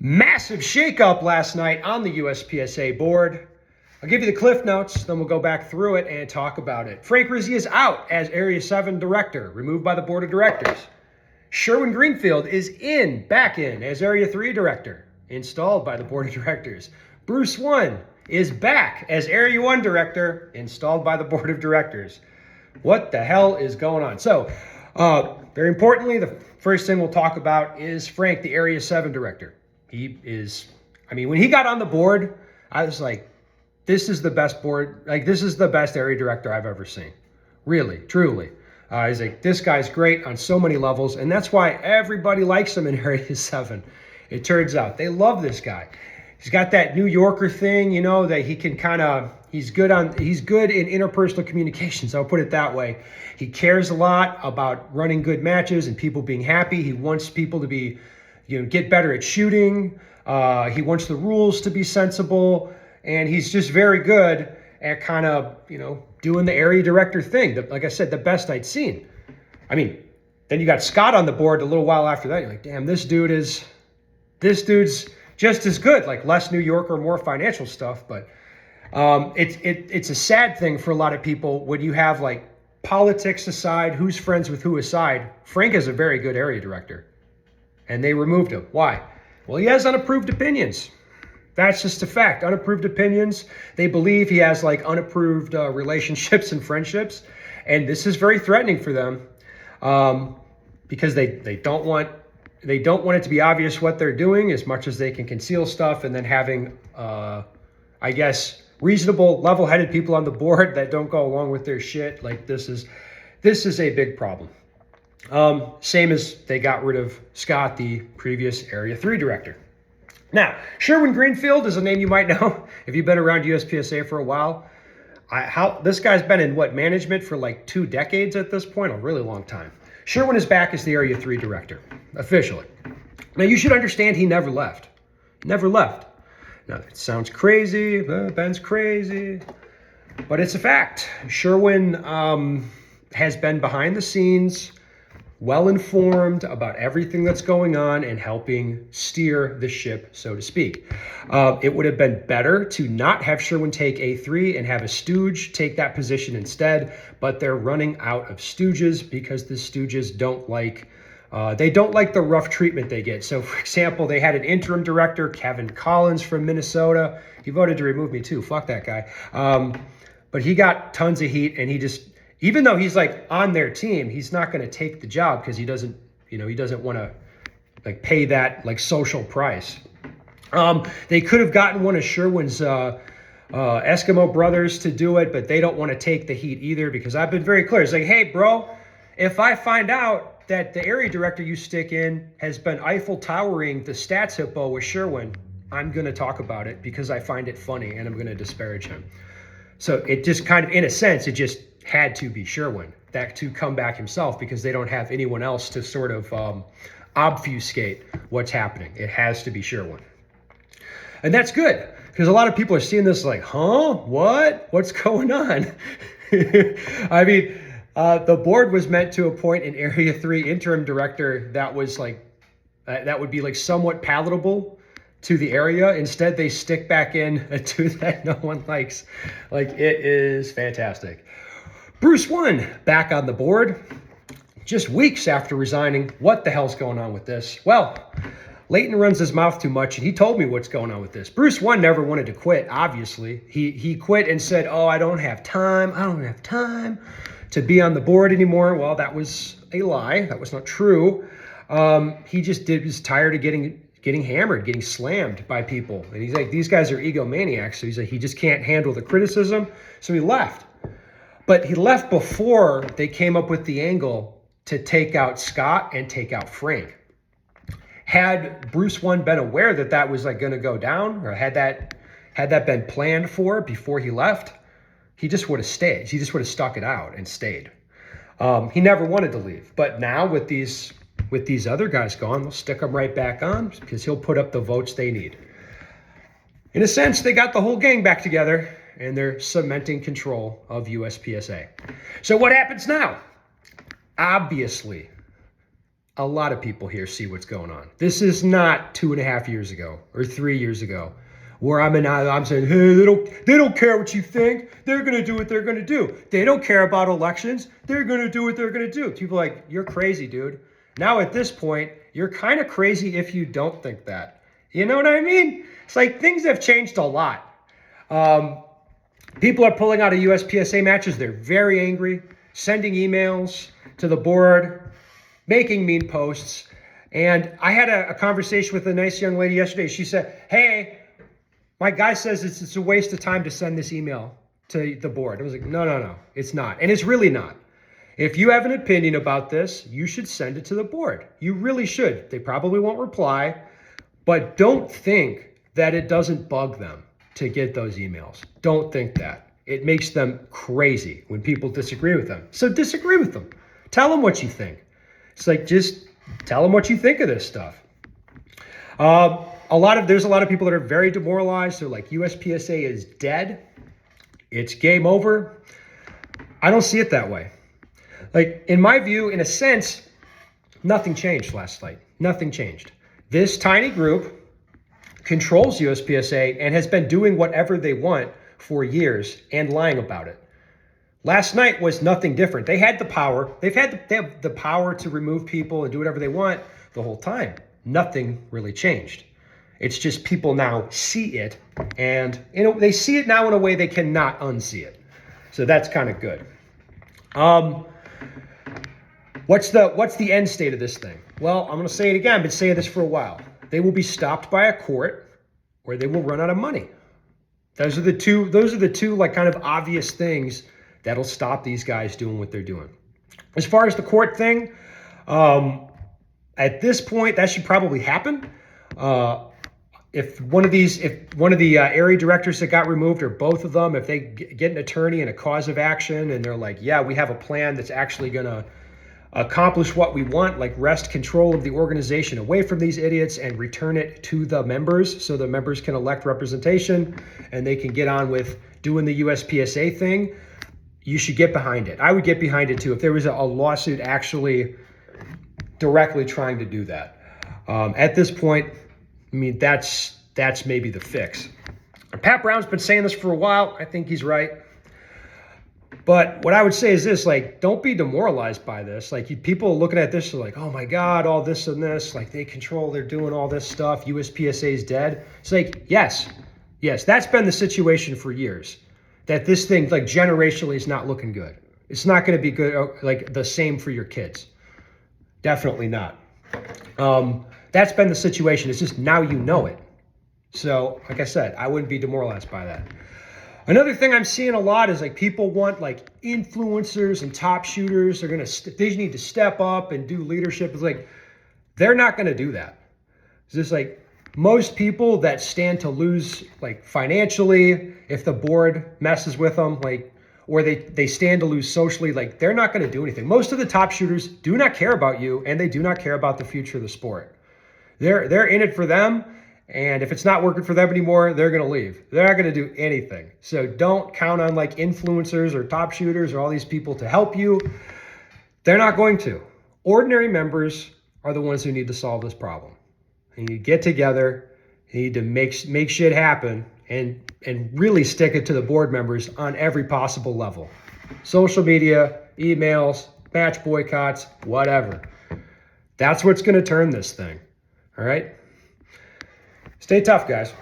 Massive shakeup last night on the USPSA board. I'll give you the cliff notes, then we'll go back through it and talk about it. Frank Rizzi is out as Area 7 director, removed by the board of directors. Sherwin Greenfield is back in as Area 3 director, installed by the board of directors. Bruce One is back as Area 1 director, installed by the board of directors. What the hell is going on? So, very importantly, the first thing we'll talk about is Frank, the Area 7 director. He is, when he got on the board, I was like, this is the best board, this is the best area director I've ever seen. Really, truly. He's like, this guy's great on so many levels, and that's why everybody likes him in Area 7. It turns out they love this guy. He's got that New Yorker thing, that he can he's good in interpersonal communications. I'll put it that way. He cares a lot about running good matches and people being happy. He wants people to be, get better at shooting. He wants the rules to be sensible, and he's just very good at doing the area director thing. Like I said, the best I'd seen. Then you got Scott on the board a little while after that. You're like, damn, this dude's just as good, like less New Yorker, more financial stuff. But it's a sad thing for a lot of people when you have politics aside, who's friends with who aside. Frank is a very good area director, and they removed him. Why? Well, he has unapproved opinions. That's just a fact. Unapproved opinions. They believe he has unapproved relationships and friendships, and this is very threatening for them because they don't want it to be obvious what they're doing as much as they can conceal stuff, and then having reasonable, level-headed people on the board that don't go along with their shit. This is a big problem. Same as they got rid of Scott, the previous Area 3 director. Now, Sherwin Greenfield is a name you might know if you've been around USPSA for a while. This guy's been in management for 2 decades at this point, a really long time. Sherwin is back as the Area 3 director, officially. Now, you should understand he never left. Never left. Now, it sounds crazy, Ben's crazy, but it's a fact. Sherwin has been behind the scenes, well-informed about everything that's going on and helping steer the ship, so to speak. It would have been better to not have Sherwin take A3 and have a stooge take that position instead, but they're running out of stooges because the stooges don't like the rough treatment they get. So, for example, they had an interim director, Kevin Collins from Minnesota. He voted to remove me too. Fuck that guy. But he got tons of heat, and he just, even though he's on their team, he's not going to take the job because he doesn't want to pay that social price. They could have gotten one of Sherwin's Eskimo brothers to do it, but they don't want to take the heat either because I've been very clear. It's hey, bro, if I find out that the area director you stick in has been Eiffel Towering the stats hippo with Sherwin, I'm going to talk about it because I find it funny and I'm going to disparage him. So it just in a sense, it just had to be Sherwin that to come back himself because they don't have anyone else to sort of obfuscate what's happening. It has to be Sherwin. And that's good because a lot of people are seeing this what's going on? The board was meant to appoint an Area 3 interim director that was that would be somewhat palatable to the area. Instead, they stick back in a dude that no one likes. It is fantastic. Bruce One back on the board just weeks after resigning. What the hell's going on with this? Well, Leighton runs his mouth too much, and he told me what's going on with this. Bruce One never wanted to quit, obviously. He quit and said, I don't have time to be on the board anymore. Well, that was a lie. That was not true. He just was tired of getting hammered, getting slammed by people. And he's like, these guys are egomaniacs. So he's like, he just can't handle the criticism. So he left. But he left before they came up with the angle to take out Scott and take out Frank. Had Bruce One been aware that that was going to go down, or had that been planned for before he left, he just would have stayed. He just would have stuck it out and stayed. He never wanted to leave. But now with these other guys gone, they'll stick him right back on because he'll put up the votes they need. In a sense, they got the whole gang back together and they're cementing control of USPSA. So what happens now? Obviously, a lot of people here see what's going on. This is not 2.5 years ago or 3 years ago where I'm saying, hey, they don't care what you think. They're going to do what they're going to do. They don't care about elections. They're going to do what they're going to do. People are like, you're crazy, dude. Now at this point, you're kind of crazy if you don't think that. You know what I mean? It's like things have changed a lot. People are pulling out of USPSA matches. They're very angry, sending emails to the board, making mean posts. And I had a conversation with a nice young lady yesterday. She said, hey, my guy says it's a waste of time to send this email to the board. I was like, no, it's not. And it's really not. If you have an opinion about this, you should send it to the board. You really should. They probably won't reply, but don't think that it doesn't bug them to get those emails. Don't think that. It makes them crazy when people disagree with them. So disagree with them. Tell them what you think. It's like, just tell them what you think of this stuff. There's a lot of people that are very demoralized. They're like, USPSA is dead. It's game over. I don't see it that way. Like, in my view, in a sense, nothing changed last night. Nothing changed. This tiny group controls USPSA and has been doing whatever they want for years and lying about it. Last night was nothing different. They had the power. They have the power to remove people and do whatever they want the whole time. Nothing really changed. It's just people now see it, and they see it now in a way they cannot unsee it. So that's kind of good. What's the end state of this thing? Well, I'm going to say it again. I've been saying this for a while. They will be stopped by a court, or they will run out of money. Those are the two like kind of obvious things that'll stop these guys doing what they're doing. As far as the court thing, at this point, that should probably happen. If one of the area directors that got removed, or both of them, if they get an attorney and a cause of action, and they're like, yeah, we have a plan that's actually going to accomplish what we want, like wrest control of the organization away from these idiots and return it to the members so the members can elect representation and they can get on with doing the USPSA thing, you should get behind it. I would get behind it too if there was a lawsuit actually directly trying to do that. At this point, I mean, that's maybe the fix. Pat Brown's been saying this for a while. I think he's right. But what I would say is this, like, don't be demoralized by this. Like, people looking at this are like, oh my God, all this and this, like they're doing all this stuff. USPSA is dead. It's like, yes, that's been the situation for years. That this thing, like, generationally is not looking good. It's not going to be good, like the same for your kids. Definitely not. That's been the situation. It's just now you know it. So, like I said, I wouldn't be demoralized by that. Another thing I'm seeing a lot is like people want like influencers and top shooters. They need to step up and do leadership. It's like, they're not going to do that. It's just like most people that stand to lose, like financially, if the board messes with them, like, or they stand to lose socially, like they're not going to do anything. Most of the top shooters do not care about you, and they do not care about the future of the sport. They're in it for them. And if it's not working for them anymore, they're going to leave. They're not going to do anything. So don't count on like influencers or top shooters or all these people to help you. They're not going to. Ordinary members are the ones who need to solve this problem. You need to get together. You need to make shit happen and really stick it to the board members on every possible level. Social media, emails, match boycotts, whatever. That's what's going to turn this thing. All right? Stay tough, guys.